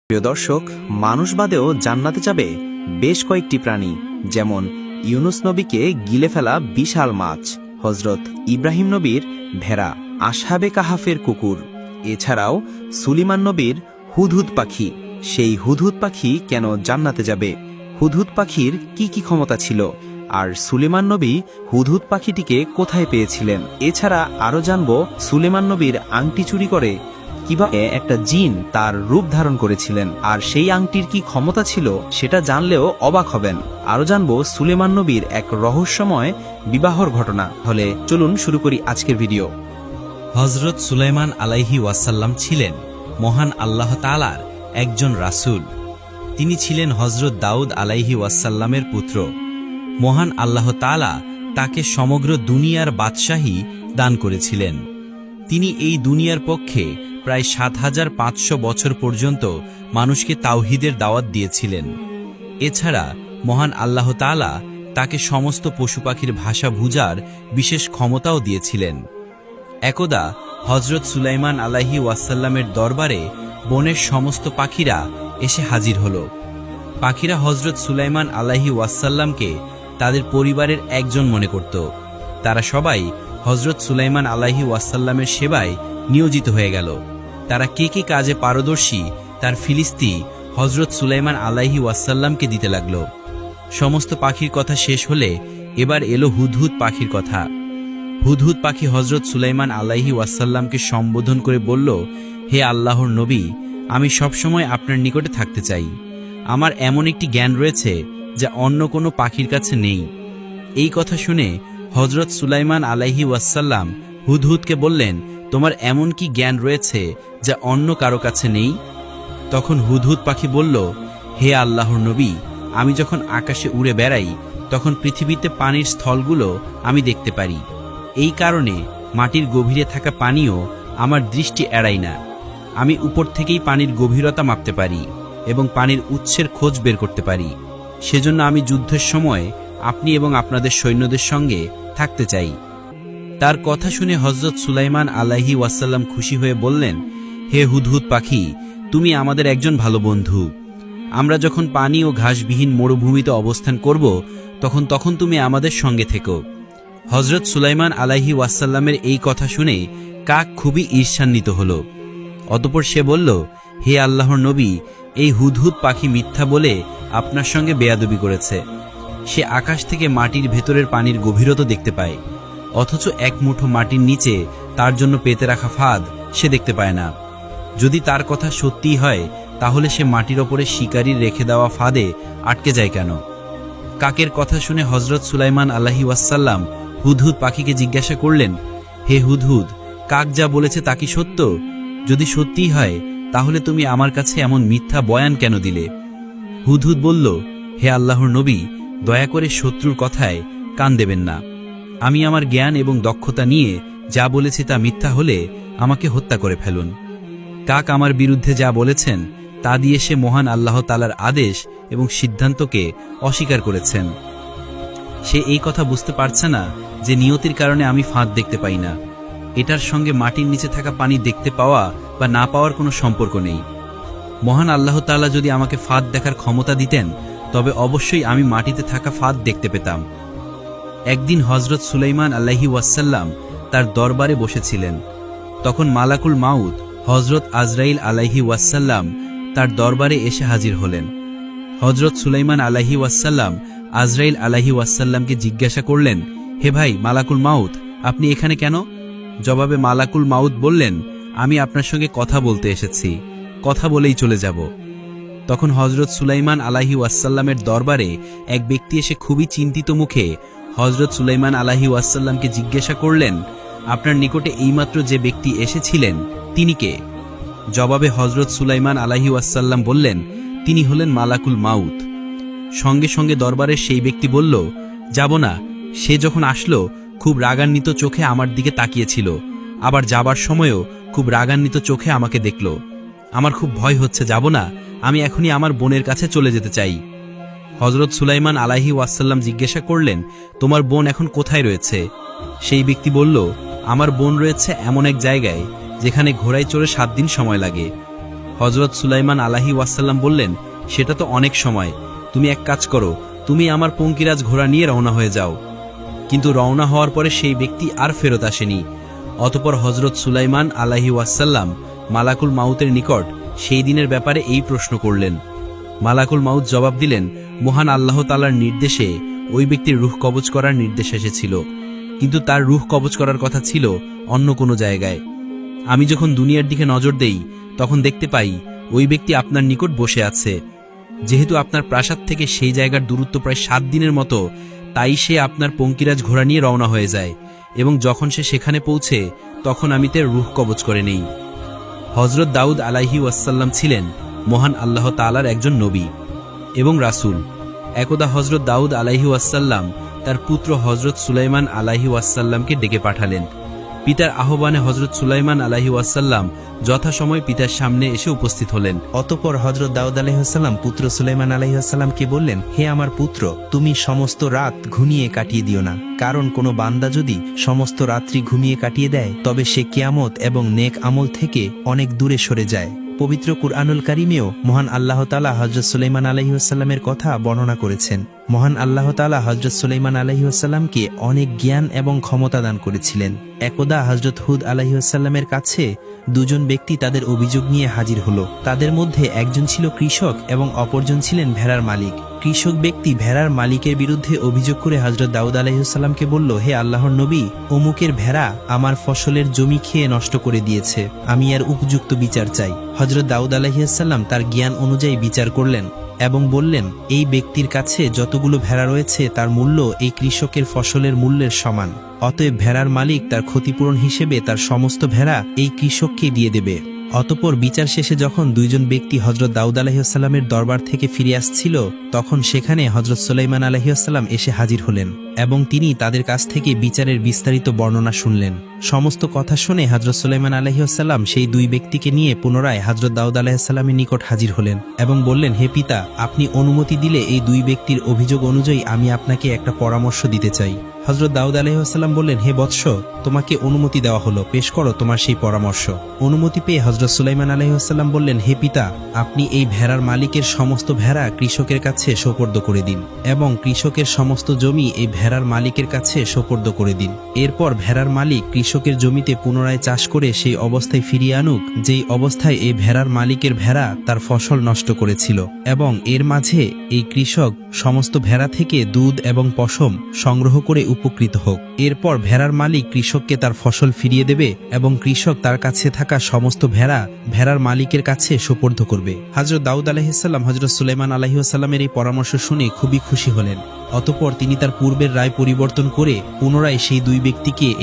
প্রিয় দর্শক, মানুষ বাদেও জান্নাতে যাবে বেশ কয়েকটি প্রাণী, যেমন ইউনুস নবীকে গিলে ফেলা বিশাল মাছ, হজরত ইব্রাহিম নবীর ভেড়া, আসহাবে কাহাফের কুকুর, এছাড়াও সুলিমান নবীর হুদহুদ পাখি। সেই হুদহুদ পাখি কেন জান্নাতে যাবে? হুদহুদ পাখির কি কি ক্ষমতা ছিল? আর সুলেমান নবী হুদহুদ পাখিটিকে কোথায় পেয়েছিলেন? এছাড়া আরও জানব সুলেমান নবীর আংটি চুরি করে কিভাবে একটা জিন তার রূপ ধারণ করেছিলেন, আর সেই আংটির কি ক্ষমতা ছিল সেটা জানলেও অবাক হবেন। আরো জানবো সুলেমান নবীর এক রহস্যময় বিবাহর ঘটনা। হলে চলুন শুরু করি আজকের ভিডিও। হজরত সুলাইমান আলাইহি ওয়াসাল্লাম ছিলেন মহান আল্লাহ তাআলার একজন রাসূল। তিনি ছিলেন হজরত দাউদ আলাইহি ওয়াসাল্লামের পুত্র। মহান আল্লাহ তাআলা তাকে সমগ্র দুনিয়ার বাদশাহী দান করেছিলেন। তিনি এই দুনিয়ার পক্ষে প্রায় ৭৫০০ বছর পর্যন্ত মানুষকে তাওহীদের দাওয়াত দিয়েছিলেন। এছাড়া মহান আল্লাহ তাআলা তাকে সমস্ত পশু পাখির ভাষা বুঝার বিশেষ ক্ষমতাও দিয়েছিলেন। একদা হজরত সুলাইমান আলাইহি ওয়াসাল্লামের দরবারে বনের সমস্ত পাখিরা এসে হাজির হল। পাখিরা হজরত সুলাইমান আলাইহি ওয়াসাল্লামকে তাদের পরিবারের একজন মনে করত। তারা সবাই হজরত সুলাইমান আলাইহি ওয়াসাল্লামের সেবায় নিয়োজিত হয়ে গেল। তারা কে কে কাজে পারদর্শী তার ফিলিস্তি হজরত সুলাইমান আলাইহি ওয়াসাল্লামকে দিতে লাগল। সমস্ত পাখির কথা শেষ হলে এবার এলো হুদহুদ পাখির কথা। হুদহুদ পাখি হজরত সুলাইমান আলাইহি ওয়াসাল্লামকে সম্বোধন করে বলল, হে আল্লাহর নবী, আমি সবসময় আপনার নিকটে থাকতে চাই। আমার এমন একটি জ্ঞান রয়েছে যা অন্য কোনো পাখির কাছে নেই। এই কথা শুনে হজরত সুলাইমান আলাইহি ওয়াসাল্লাম হুদহুদকে বললেন, তোমার এমন কি জ্ঞান রয়েছে যা অন্য কারো কাছে নেই? তখন হুদহুদ পাখি বলল, হে আল্লাহর নবী, আমি যখন আকাশে উড়ে বেড়াই তখন পৃথিবীতে পানির স্থলগুলো আমি দেখতে পারি। এই কারণে মাটির গভীরে থাকা পানিও আমার দৃষ্টি এড়ায় না। আমি উপর থেকেই পানির গভীরতা মাপতে পারি এবং পানির উৎসের খোঁজ বের করতে পারি। সেজন্য আমি যুদ্ধের সময় আপনি এবং আপনাদের সৈন্যদের সঙ্গে থাকতে চাই। তার কথা শুনে হজরত সুলাইমান আলাইহি ওয়াসাল্লাম খুশি হয়ে বললেন, হে হুদহুদ পাখি, তুমি আমাদের একজন ভালো বন্ধু। আমরা যখন পানি ও ঘাসবিহীন মরুভূমিতে অবস্থান করব তখন তুমি আমাদের সঙ্গে থেকো। হজরত সুলাইমান আলাইহি ওয়াসাল্লামের এই কথা শুনে কাক খুবই ঈর্ষান্বিত হল। অতঃপর সে বলল, হে আল্লাহর নবী, এই হুদহুদ পাখি মিথ্যা বলে আপনার সঙ্গে বেয়াদবি করেছে। সে আকাশ থেকে মাটির ভেতরের পানির গভীরতা দেখতে পায়, অথচ এক মুঠো মাটির নিচে তার জন্য পেতে রাখা ফাঁদ সে দেখতে পায় না। যদি তার কথা সত্যিই হয় তাহলে সে মাটির ওপরে শিকারীর রেখে দেওয়া ফাঁদে আটকে যায় কেন? কাকের কথা শুনে হজরত সুলাইমান আলাইহি ওয়াসাল্লাম হুদহুদ পাখিকে জিজ্ঞাসা করলেন, হে হুদহুদ, কাক যা বলেছে তা কি সত্য? যদি সত্যিই হয় তাহলে তুমি আমার কাছে এমন মিথ্যা বয়ান কেন দিলে? হুদহুদ বলল, হে আল্লাহর নবী, দয়া করে শত্রুর কথায় কান দেবেন না। আমি আমার জ্ঞান এবং দক্ষতা নিয়ে যা বলেছি তা মিথ্যা হলে আমাকে হত্যা করে ফেলুন। কাক আমার বিরুদ্ধে যা বলেছেন তা দিয়ে সে মহান আল্লাহ তাআলার আদেশ এবং সিদ্ধান্তকে অস্বীকার করেছেন। সে এই কথা বুঝতে পারছে না যে নিয়তির কারণে আমি ফাঁদ দেখতে পাই না। এটার সঙ্গে মাটির নিচে থাকা পানি দেখতে পাওয়া বা না পাওয়ার কোনো সম্পর্ক নেই। মহান আল্লাহ তাআলা যদি আমাকে ফাঁদ দেখার ক্ষমতা দিতেন তবে অবশ্যই আমি মাটিতে থাকা ফাঁদ দেখতে পেতাম। একদিন হজরত সুলাইমান আলাইহি ওয়াসাল্লাম তার দরবারে বসেছিলেন। তখন মালাকুল মাউত হজরত আজরাইল আলাইহি ওয়াসাল্লাম তার দরবারে এসে হাজির হলেন। হজরত সুলাইমান আলাইহি ওয়াসাল্লাম আজরাইল আলাইহি ওয়াসাল্লামকে জিজ্ঞাসা করলেন, হে ভাই মালাকুল মাউত, আপনি এখানে কেন? জবাবে মালাকুল মাউত বললেন, আমি আপনার সঙ্গে কথা বলতে এসেছি, কথা বলেই চলে যাব। তখন হজরত সুলাইমান আলাইহি ওয়াসাল্লামের দরবারে এক ব্যক্তি এসে খুবই চিন্তিত মুখে হজরত সুলাইমান আলাইহি ওয়াসাল্লামকে জিজ্ঞাসা করলেন, আপনার নিকটে এইমাত্র যে ব্যক্তি এসেছিলেন তিনি কে? জবাবে হজরত সুলাইমান আলাইহি ওয়াসাল্লাম বললেন, তিনি হলেন মালাকুল মাউত। সঙ্গে সঙ্গে দরবারের সেই ব্যক্তি বলল, যাব না। সে যখন আসলো খুব রাগান্বিত চোখে আমার দিকে তাকিয়েছিল, আবার যাবার সময়ও খুব রাগান্বিত চোখে আমাকে দেখল। আমার খুব ভয় হচ্ছে, যাব না। আমি এখনই আমার বোনের কাছে চলে যেতে চাই। হজরত সুলাইমান আলাইহি ওয়াসাল্লাম জিজ্ঞাসা করলেন, তোমার বোন এখন কোথায় রয়েছে? সেই ব্যক্তি বলল, আমার বোন রয়েছে এমন এক জায়গায় যেখানে ঘোড়ায় চড়ে 7 দিন সময় লাগে। হযরত সুলাইমান আলাইহি ওয়াসাল্লাম বললেন, সেটা তো অনেক সময়, তুমি এক কাজ করো, তুমি আমার পঙ্কিরাজ ঘোড়া নিয়ে রওনা হয়ে যাও। কিন্তু রওনা হওয়ার পরে সেই ব্যক্তি আর ফেরত আসেনি। অতঃপর হযরত সুলাইমান আলাইহি ওয়াসাল্লাম মালাকুল মাউতের নিকট সেই দিনের ব্যাপারে এই প্রশ্ন করলেন। মালাকুল মাউত জবাব দিলেন, মহান আল্লাহ তাআলার নির্দেশে ওই ব্যক্তির রূহ কবজ করার নির্দেশ এসেছিল, কিন্তু তার রূহ কবজ করার কথা ছিল অন্য কোনো জায়গায়। আমি যখন দুনিয়ার দিকে নজর দেই তখন দেখতে পাই ওই ব্যক্তি আপনার নিকট বসে আছে। যেহেতু আপনার প্রাসাদ থেকে সেই জায়গার দূরত্ব প্রায় 7 দিনের মতো, তাই সে আপনার পঙ্কিরাজ ঘোড়া নিয়ে রওনা হয়ে যায়, এবং যখন সে সেখানে পৌঁছে তখন আমি তার রূহ কবজ করে নেই। হযরত দাউদ আলাইহি ওয়াসাল্লাম ছিলেন মহান আল্লাহ তাআলার একজন নবী এবং রাসূল। একদা হযরত দাউদ আলাইহি ওয়াসাল্লাম তার পুত্র হযরত সুলাইমান আলাইহি ওয়াসাল্লামকে ডেকে পাঠালেন। পিতার আহ্বানে হযরত সুলাইমান আলাইহি ওয়াসাল্লাম যথাসময় পিতার সামনে এসে উপস্থিত হলেন। অতঃপর হযরত দাউদ আলাইহিসসালাম পুত্র সুলাইমান আলাইহিসসালামকে বললেন, হে আমার পুত্র, তুমি সমস্ত রাত ঘুমিয়ে কাটিয়ে দিও না, কারণ কোনো বান্দা যদি সমস্ত রাত্রি ঘুমিয়ে কাটিয়ে দেয় তবে সে কিয়ামত এবং নেক আমল থেকে অনেক দূরে সরে যায়। পবিত্র কুরআনুল কারীমেও মহান আল্লাহ তাআলা হযরত সুলাইমান আলাইহিসসালামের কথা বর্ণনা করেছেন। মহান আল্লাহ তাআলা হযরত সুলাইমান আলাইহিসসালামকে অনেক জ্ঞান এবং ক্ষমতা দান করেছিলেন। একদা হযরত হুদ আলাইহিসসালামের কাছে দুজন ব্যক্তি তাদের অভিযোগ নিয়ে হাজির হলো। তাদের মধ্যে একজন ছিল কৃষক এবং অপরজন ছিলেন ভেড়ার মালিক। কৃষক ব্যক্তি ভেড়ার মালিকের বিরুদ্ধে অভিযোগ করে হযরত দাউদ আলাইহিসসালামকে বলল, হে আল্লাহর নবী, অমুকের ভেড়া আমার ফসলের জমি খেয়ে নষ্ট করে দিয়েছে, আমি এর উপযুক্ত বিচার চাই। হযরত দাউদ আলাইহিসসালাম তার জ্ঞান অনুযায়ী বিচার করলেন এবং বললেন, এই ব্যক্তির কাছে যতগুলো ভেড়া রয়েছে তার মূল্য এই কৃষকের ফসলের মূল্যের সমান। অতএব ভেড়ার মালিক তার ক্ষতিপূরণ হিসেবে তার সমস্ত ভেড়া এই কৃষককে দিয়ে দেবে। অতঃপর বিচার শেষে যখন দুইজন ব্যক্তি হযরত দাউদ আলাইহিসসালামের দরবার থেকে ফিরে আসছিল, তখন সেখানে হযরত সুলাইমান আলাইহিসসালাম এসে হাজির হলেন এবং তিনি তাদের কাছ থেকে বিচারের বিস্তারিত বর্ণনা শুনলেন। সমস্ত কথা শুনে হযরত সুলাইমান আলাইহিসসালাম সেই দুই ব্যক্তিকে নিয়ে পুনরায় হযরত দাউদ আলাইহিসসালামের নিকট হাজির হলেন এবং বললেন, হে পিতা, আপনি অনুমতি দিলে এই দুই ব্যক্তির অভিযোগ অনুযায়ী আমি আপনাকে একটা পরামর্শ দিতে চাই। হযরত দাউদ আলাইহিসসালাম বললেন, হে বৎস, তোমাকে অনুমতি দেওয়া হলো, পেশ করো তোমার সেই পরামর্শ। অনুমতি পেয়ে হযরত সুলাইমান আলাইহিসসালাম বললেন, হে পিতা, আপনি এই ভেড়ার মালিকের সমস্ত ভেড়া কৃষকের কাছে সোপর্দ করে দিন এবং কৃষকের সমস্ত জমি এই ভেড়ার মালিকের কাছে সোপর্দ করে দিন। এরপর ভেড়ার মালিক কৃষকের জমিতে পুনরায় চাষ করে সেই অবস্থায় ফিরিয়ে আনুক যেই অবস্থায় এই ভেড়ার মালিকের ভেড়া তার ফসল নষ্ট করেছিল, এবং এর মাঝে এই কৃষক সমস্ত ভেড়া থেকে দুধ এবং পশম সংগ্রহ করে উপকৃত হোক। এরপর ভেড়ার মালিক কৃষককে তার ফসল ফিরিয়ে দেবে এবং কৃষক তার কাছে থাকা সমস্ত ভেড়া ভেড়ার মালিকের কাছে সোপর্দ করবে। হযরত দাউদ আলাইহিসসালাম হযরত সুলাইমান আলাইহিসসালামের এই পরামর্শ শুনে খুবই খুশি হলেন। অতঃপর তিনি তার পূর্বের রায় পরিবর্তন করে পুনরায় সেই দুই ব্যক্তিকে এই